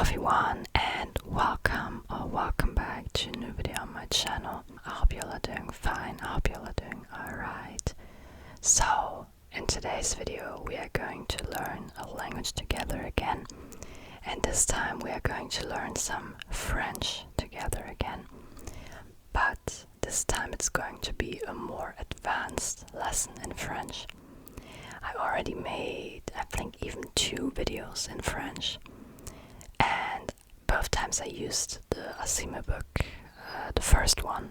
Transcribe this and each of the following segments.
everyone, and welcome back to a new video on my channel. I hope you all are doing fine. I hope you all are doing alright. So, in today's video we are going to learn a language together again, and this time we are going to learn some French together again. But this time it's going to be a more advanced lesson in French. I already made, I think, even 2 videos in French, and both times I used the Assimil book, the first one,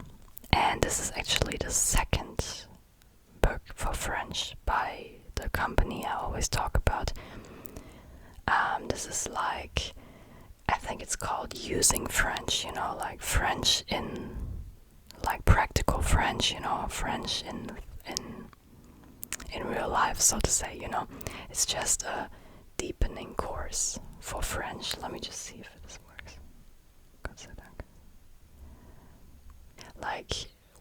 and this is actually the second book for French by the company I always talk about. This is like, I think it's called Using French, you know, like French in, like practical French, you know, French in real life, so to say, you know. It's just a deepening course for French. Let me just see if this works. God sei Dank. Like,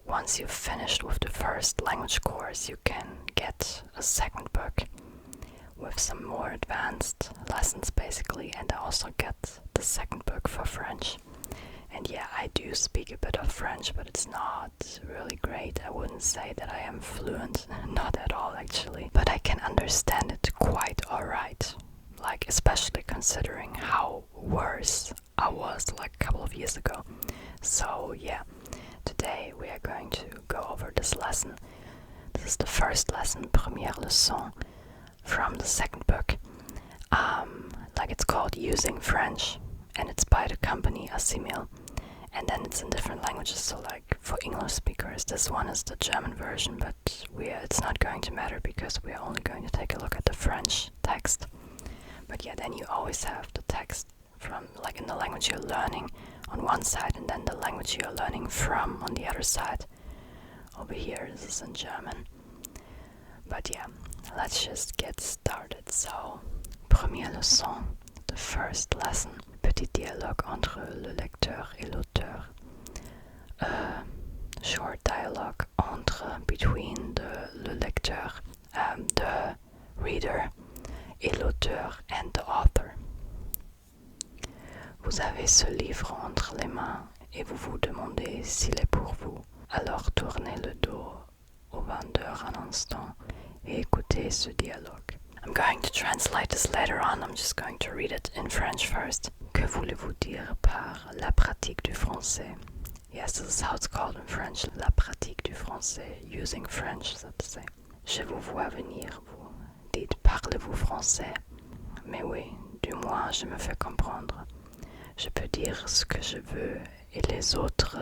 once you've finished with the first language course, you can get a second book with some more advanced lessons, basically, and I also get the second book for French. And yeah, I do speak a bit of French, but it's not really great. I wouldn't say that I am fluent, not at all actually, but I can understand it quite alright. Like, especially considering how worse I was like a couple of years ago. So yeah, today we are going to go over this lesson. This is the first lesson, première leçon, from the second book. Like, it's called Using French, and it's by the company Assimil. And then it's in different languages, so like for English speakers, this one is the German version, but it's not going to matter because we are only going to take a look at the French text. But yeah, then you always have the text from, like, in the language you're learning on one side, and then the language you're learning from on the other side. Over here, this is in German. But yeah, let's just get started. So, première leçon, the first lesson. Petit dialogue entre le lecteur et l'auteur. A short dialogue between le lecteur, the reader, et l'auteur, and the author. Vous avez ce livre entre les mains et vous vous demandez s'il est pour vous. Alors tournez le dos au vendeur un instant et écoutez ce dialogue. I'm going to translate this later on. I'm just going to read it in French first. Que voulez-vous dire par la pratique du français? Yes, this is how it's called in French. La pratique du français. Using French, so to say. Je vous vois venir. Vous dites parlez-vous français? Mais oui, du moins je me fais comprendre. Je peux dire ce que je veux et les autres,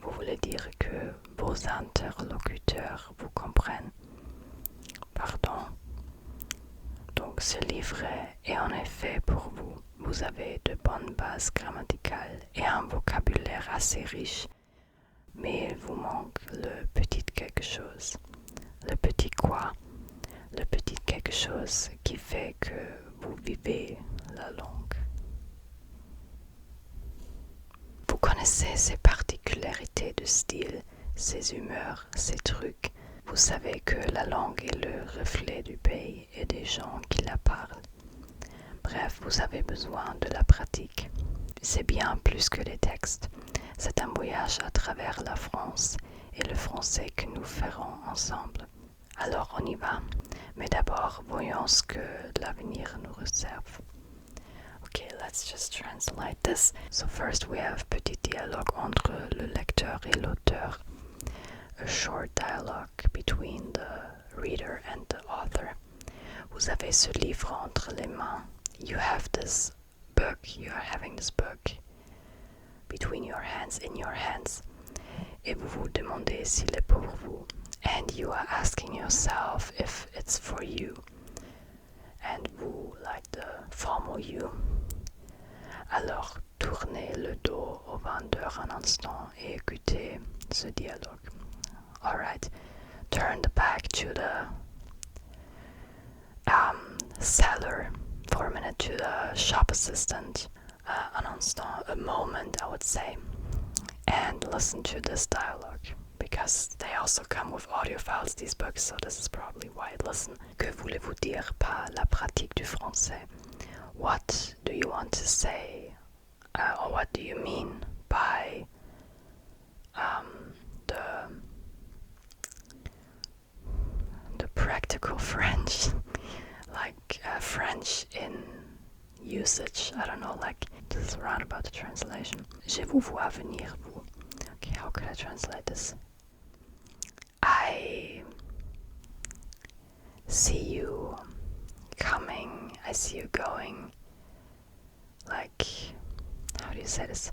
vous voulez dire que vos interlocuteurs vous comprennent. Pardon. Donc ce livret est en effet pour vous. Vous avez de bonnes bases grammaticales et un vocabulaire assez riche, mais il vous manque le petit quelque chose. Le petit quoi? Le petit quelque chose qui fait que vous vivez la langue. Vous connaissez ses particularités de style, ses humeurs, ses trucs. Vous savez que la langue est le reflet du pays et des gens qui la parlent. Bref, vous avez besoin de la pratique. C'est bien plus que les textes. C'est un voyage à travers la France et le français que nous ferons ensemble. Alors on y va. Mais d'abord, voyons ce que l'avenir nous réserve. Okay, let's just translate this. So first we have petit dialogue entre le lecteur et l'auteur. A short dialogue between the reader and the author. Vous avez ce livre entre les mains. You have this book, you are having this book between your hands, in your hands. Et vous vous demandez s'il est pour vous. And you are asking yourself if it's for you. And vous, like the formal you. Alors, tournez le dos au vendeur un instant et écoutez ce dialogue. Alright, turn the back to the seller for a minute, to the shop assistant, un instant, a moment I would say, and listen to this dialogue, because they also come with audio files, these books, so this is probably why I listen. Que voulez-vous dire par la pratique du français? What do you want to say Or what do you mean by the practical French? Like French in usage, I don't know, like this is around about the translation. Je vous vois venir, vous. Okay, how could I translate this? I see you coming, I see you going. Like, how do you say this?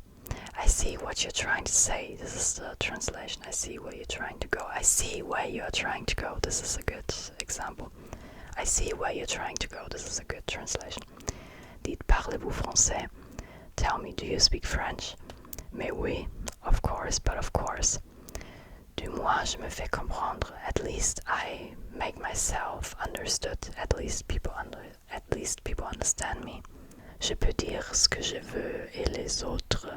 I see what you're trying to say. This is the translation. I see where you're trying to go. I see where you're trying to go. This is a good example. I see where you're trying to go. This is a good translation. Dites, parlez-vous français? Tell me, do you speak French? Mais oui, of course, but of course. Du moins, je me fais comprendre. At least I make myself understood. At least people understand me. Je peux dire ce que je veux et les autres.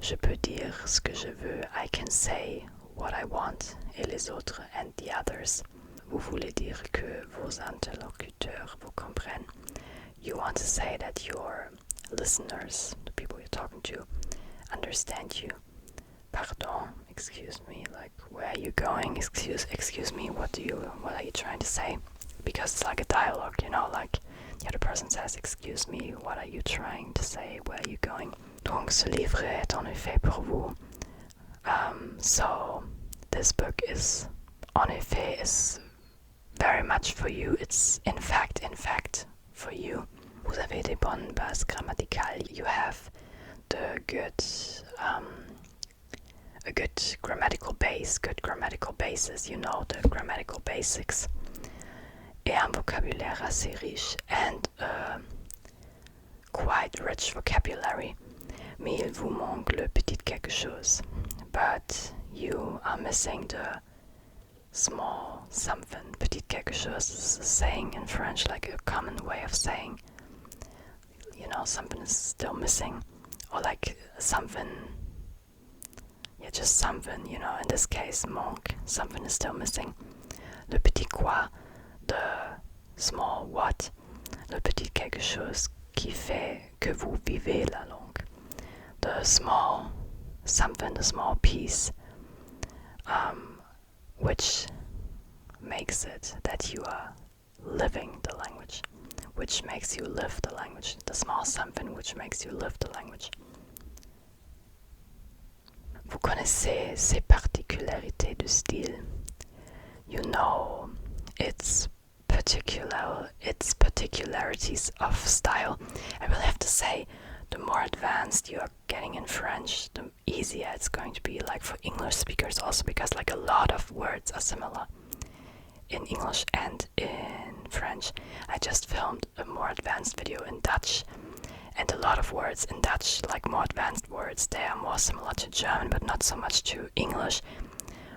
Je peux dire ce que je veux. I can say what I want et les autres and the others. Vous voulez dire que vos interlocuteurs vous comprennent. You want to say that your listeners, the people you're talking to, understand you. Pardon, excuse me, like where are you going? Excuse me, what are you trying to say? Because it's like a dialogue, you know, like the other person says, excuse me, what are you trying to say? Where are you going? Donc ce livre est en effet pour vous. So this book is en effet is very much for you. It's in fact for you. Vous avez des bonnes bases grammaticales. You have the good a good grammatical base, good grammatical basis, you know, the grammatical basics. Et un vocabulaire assez riche and quite rich vocabulary. Mais il vous manque le petit quelque chose. But you are missing the small something. Petit quelque chose is a saying in French, like a common way of saying, you know, something is still missing. Or like something, yeah, just something, you know, in this case, manque, something is still missing. Le petit quoi, the small what, le petit quelque chose qui fait que vous vivez la langue. The small something, the small piece, which makes it that you are living the language, which makes you live the language, the small something which makes you live the language. Vous connaissez ces particularités du style. You know its particularities of style. I really have to say, the more advanced you are getting in French, the easier it's going to be, like for English speakers also, because like a lot of words are similar in English and in French. I just filmed a more advanced video in Dutch, and a lot of words in Dutch, like more advanced words, they are more similar to German, but not so much to English.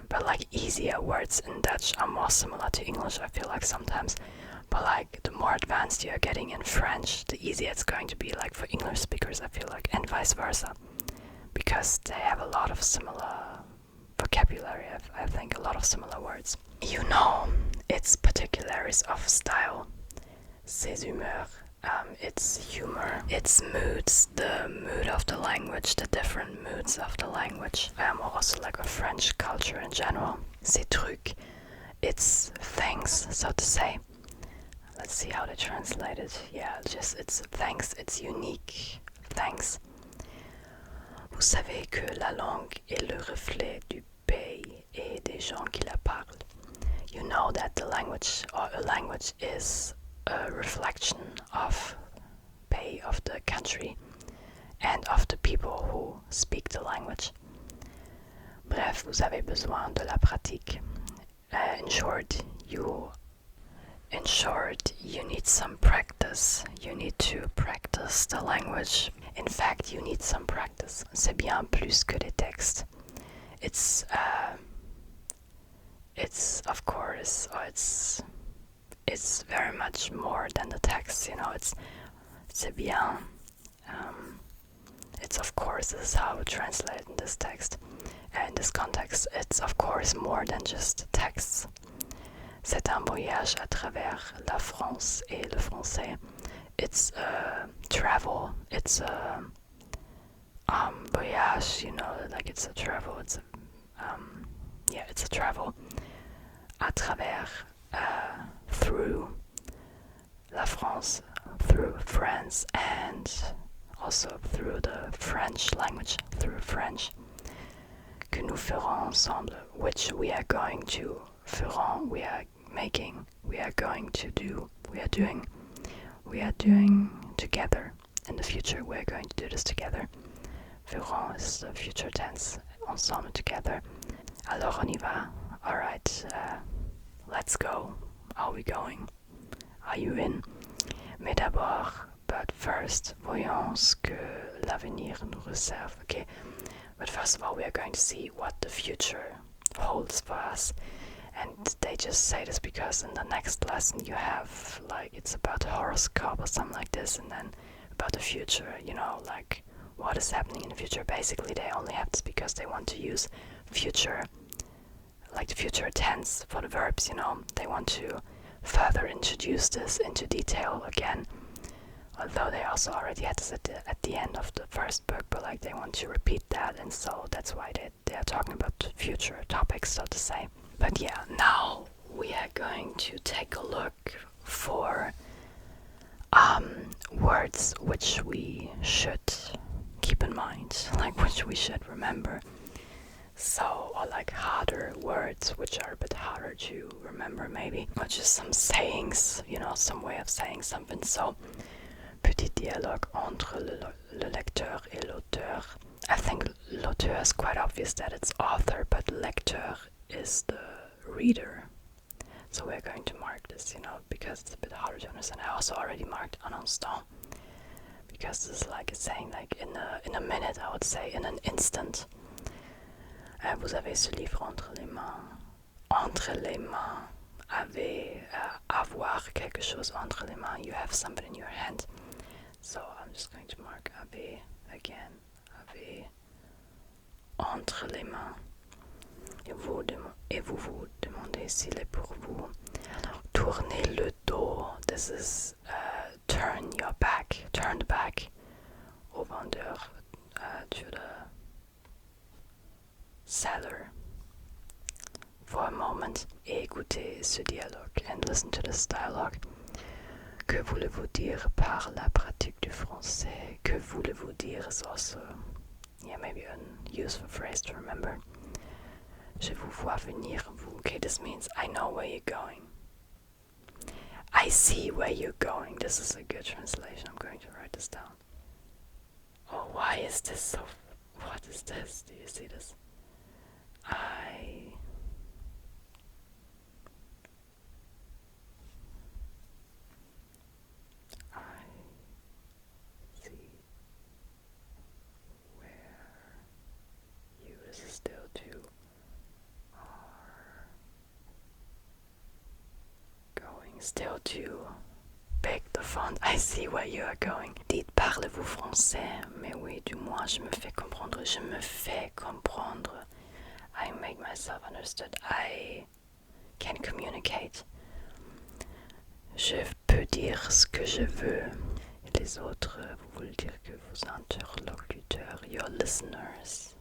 But like easier words in Dutch are more similar to English, I feel like sometimes. But like the more advanced you're getting in French, the easier it's going to be, like for English speakers, I feel like, and vice versa. Because they have a lot of similar vocabulary, I think, a lot of similar words. You know its particularities of style, ses humeurs, its humor, its moods, the mood of the language, the different moods of the language, also like a French culture in general. Ces trucs, its things, so to say. Let's see how they translate it. Yeah, just its things, its unique things. Vous savez que la langue est le reflet du pays et des gens qui la parlent. You know that the language, or a language, is a reflection of the country and of the people who speak the language. Bref, vous avez besoin de la pratique. In short, you need some practice. You need to practice the language. In fact, you need some practice. C'est bien plus que des textes. It's of course, it's very much more than the text, you know, c'est bien. It's of course, this is how I would translate in this text. In this context, it's of course more than just texts. C'est un voyage à travers la France et le français. it's travel. It's voyage, you know, like it's a travel. It's a it's a travel. À travers, through la France, through France, and also through the French language, through French. Que nous ferons ensemble, which we are going to, ferons, we are making, we are going to do, we are doing together. In the future, we are going to do this together. Ferons is the future tense, ensemble, together. Alors on y va. Alright, let's go. Are we going? Are you in? Mais d'abord, but first, voyons ce que l'avenir nous réserve. Okay, but first of all, we are going to see what the future holds for us. And they just say this because in the next lesson you have, like, it's about horoscope or something like this, and then about the future, you know, like what is happening in the future. Basically, they only have this because they want to use future, like the future tense for the verbs, you know. They want to further introduce this into detail again, although they also already had this at the end of the first book, but like they want to repeat that, and so that's why they are talking about future topics, so to say. But yeah, now we are going to take a look for words which we should keep in mind, like which we should remember. So, or like harder words which are a bit harder to remember maybe, or just some sayings, you know, some way of saying something. So, petit dialogue entre le lecteur et l'auteur. I think l'auteur is quite obvious that it's author, but lecteur is the reader. So we're going to mark this, you know, because it's a bit harder to understand. I also already marked un instant, because this is like a saying, like in a minute, I would say, in an instant. Vous avez ce livre entre les mains. Entre les mains. Avoir quelque chose entre les mains. You have something in your hand. So I'm just going to mark avait again. Avait entre les mains. Et vous vous demandez s'il est pour vous. Alors, tournez le dos. This is turn your back. Turn the back au vendeur, to the seller for a moment. Et écoutez ce dialogue and listen to this dialogue. Que voulez-vous dire par la pratique du français? Que voulez-vous dire is also, yeah, maybe a useful phrase to remember. Je vous vois venir, vous. Okay, this means I know where you're going. I see where you're going. This is a good translation. I'm going to write this down. Oh, why is this so... What is this? Do you see this? I see where you... This is still too... going still too big, the font. I see where you are going. Dites, parlez-vous français? Mais oui, du moins, je me fais comprendre. Je me fais comprendre. I make myself understood. I can communicate. Je peux dire ce que je veux. Et les autres, vous voulez dire que vos interlocuteurs, your listeners.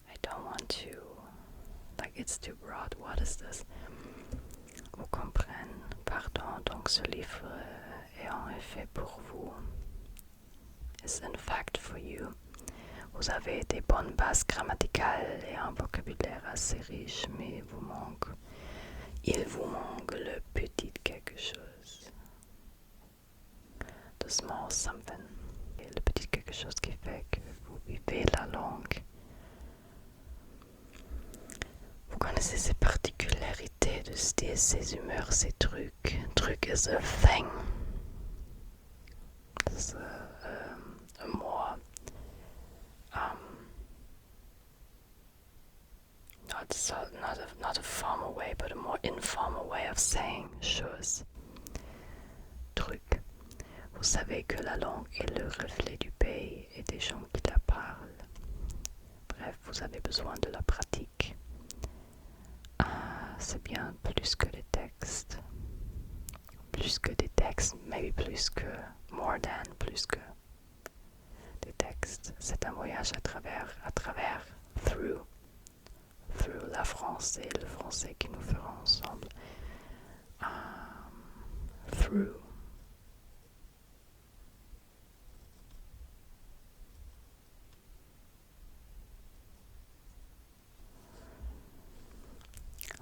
I don't want to, like, it's too broad. What is this? Vous comprenez? Pardon, donc ce livre est en effet pour vous. Is in fact for you. Vous avez des bonnes bases grammaticales et un vocabulaire assez riche, mais il vous manque le petit quelque chose. The small something. Et le petit quelque chose qui fait que vous vivez la langue. Vous connaissez ses particularités de style, ses humeurs, ses trucs. Truc is a thing. C'est a more not a formal way, but a more informal way of saying chose. Truc. Vous savez que la langue est le reflet du payent et des gens qui la parlent. Bref, vous avez besoin de la pratique. C'est bien plus que des textes. Plus que des textes, maybe plus que, more than, plus que des textes. C'est un voyage à travers, through la France et le français que nous ferons ensemble. Through.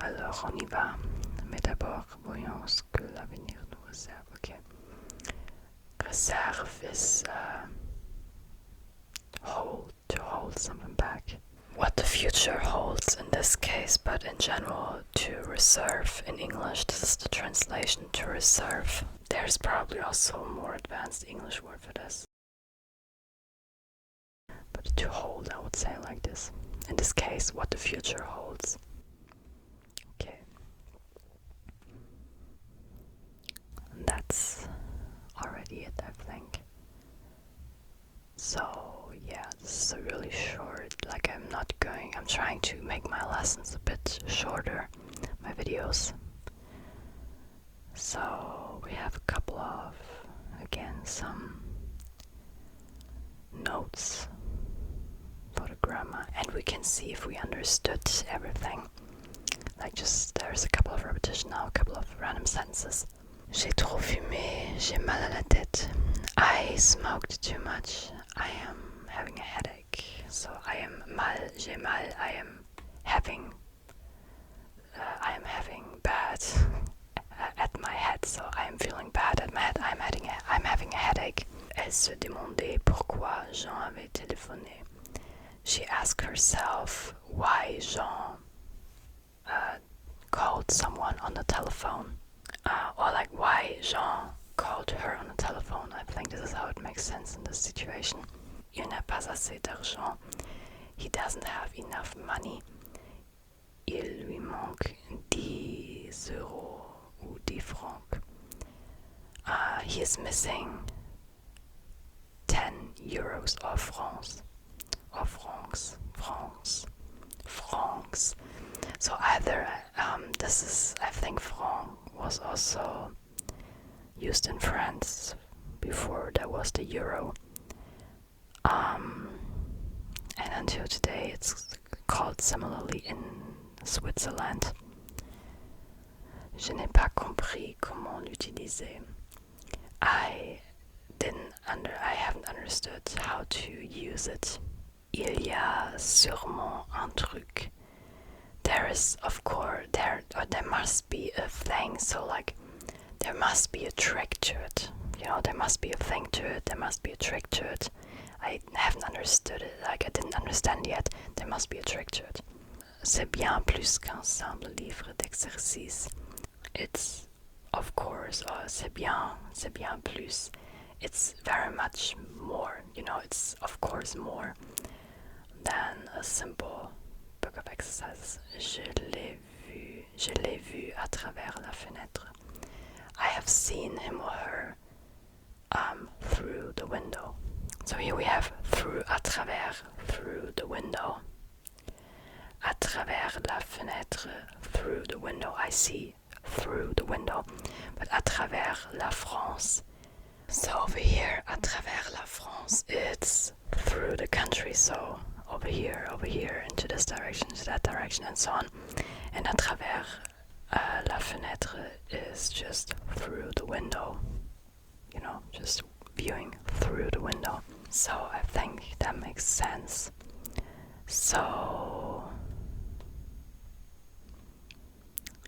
Alors on y va, mais d'abord voyons ce que l'avenir nous réserve. Ok. Réserve is hold, to hold something back. What the future holds in this case, but in general, to reserve in English, this is the translation to reserve. There's probably also a more advanced English word for this. But to hold, I would say like this. In this case, what the future holds. Okay. And that's already it, I think. So yeah, this is a really short, like I'm trying to make my lessons a bit shorter, my videos. So we have a couple of, again, some notes for the grammar, and we can see if we understood everything. Like there's a couple of repetition now, a couple of random sentences. J'ai trop fumé, j'ai mal à la tête. I smoked too much. I am having a headache. So I am mal, j'ai mal. I am having bad at my head. So I am feeling bad at my head. I'm having a headache. Elle se demandait pourquoi Jean avait téléphoné. She asked herself why Jean called someone on the telephone. Or like why Jean called her on the telephone. I think this is how it makes sense in this situation. Il n'a pas assez d'argent. He doesn't have enough money. Il lui manque 10 euros ou 10 francs. He is missing 10 euros of francs. Or francs. So either this is, I think, franc was also used in France before there was the euro. And until today it's called similarly in Switzerland. Je n'ai pas compris comment l'utiliser. I haven't understood how to use it. Il y a sûrement un truc. There is, of course, there must be a thing, so like, there must be a trick to it. You know, there must be a thing to it, there must be a trick to it. I haven't understood it, like I didn't understand yet. There must be a trick to it. C'est bien plus qu'un simple livre d'exercice. It's, of course, c'est bien plus. It's very much more, you know, it's of course more than a simple book of exercises. Je l'ai vu à travers la fenêtre. I have seen him or her through the window. So here we have through, à travers, through the window. À travers la fenêtre, through the window. I see through the window. But à travers la France. So over here, à travers la France, it's through the country. So over here, into this direction, into that direction, and so on. And à travers la fenêtre is just through the window. You know, just viewing through the window. So I think that makes sense. So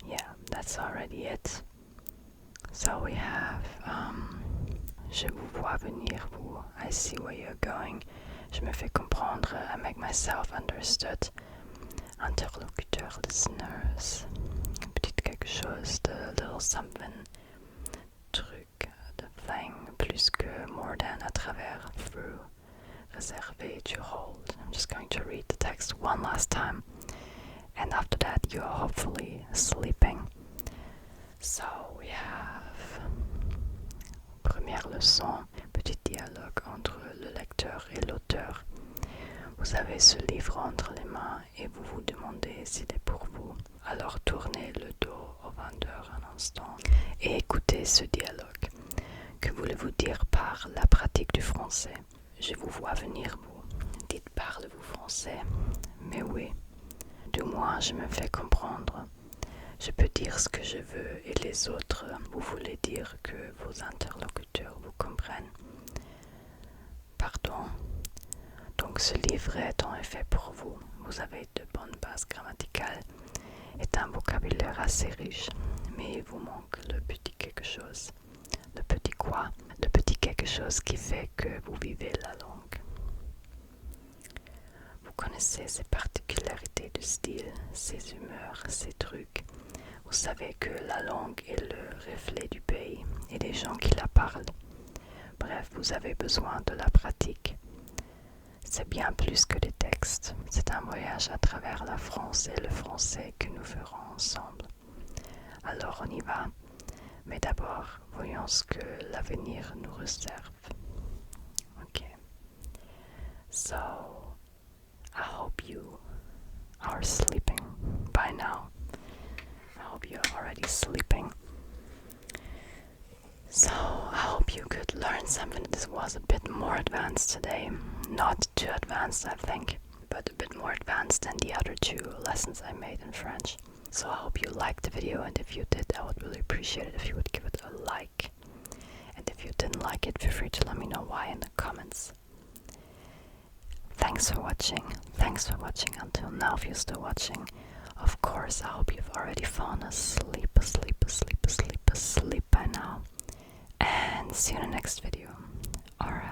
yeah, that's already it. So we have je vous vois venir, vous. I see where you're going. Je me fais comprendre. I make myself understood. Interlocuteur, listeners. Petit quelque chose, the little something. Truc, the thing. Plus que, more than, à travers, through. Réservé, to hold. I'm just going to read the text one last time. And after that, you are hopefully sleeping. So we have première leçon. petit dialogue entre le lecteur et l'auteur. Vous avez ce livre entre les mains et vous vous demandez s'il est pour vous. Alors tournez le dos au vendeur un instant et écoutez ce dialogue. Que voulez-vous dire par la pratique du français? Je vous vois venir vous. Dites parlez-vous français? Mais oui. Du moins je me fais comprendre. Je peux dire ce que je veux et les autres, vous voulez dire que vos interlocuteurs vous comprennent. Pardon. Donc ce livre est en effet pour vous. Vous avez de bonnes bases grammaticales et un vocabulaire assez riche. Mais il vous manque le petit quelque chose. Le petit quoi? Le petit quelque chose qui fait que vous vivez la langue. Vous connaissez ses particularités de style, ses humeurs, ses trucs. Vous savez que la langue est le reflet du pays et des gens qui la parlent. Bref, vous avez besoin de la pratique. C'est bien plus que des textes. C'est un voyage à travers la France et le français que nous ferons ensemble. Alors on y va. Mais d'abord, voyons ce que l'avenir nous réserve. Ok. So, I hope you are sleeping by now. I hope you're already sleeping. So, I hope you could learn something. This was a bit more advanced today. Not too advanced, I think, but a bit more advanced than the other 2 lessons I made in French. So I hope you liked the video, and if you did, I would really appreciate it if you would give it a like. And if you didn't like it, feel free to let me know why in the comments. Thanks for watching. Thanks for watching until now if you're still watching. Of course, I hope you've already fallen asleep by now. And see you in the next video. Alright.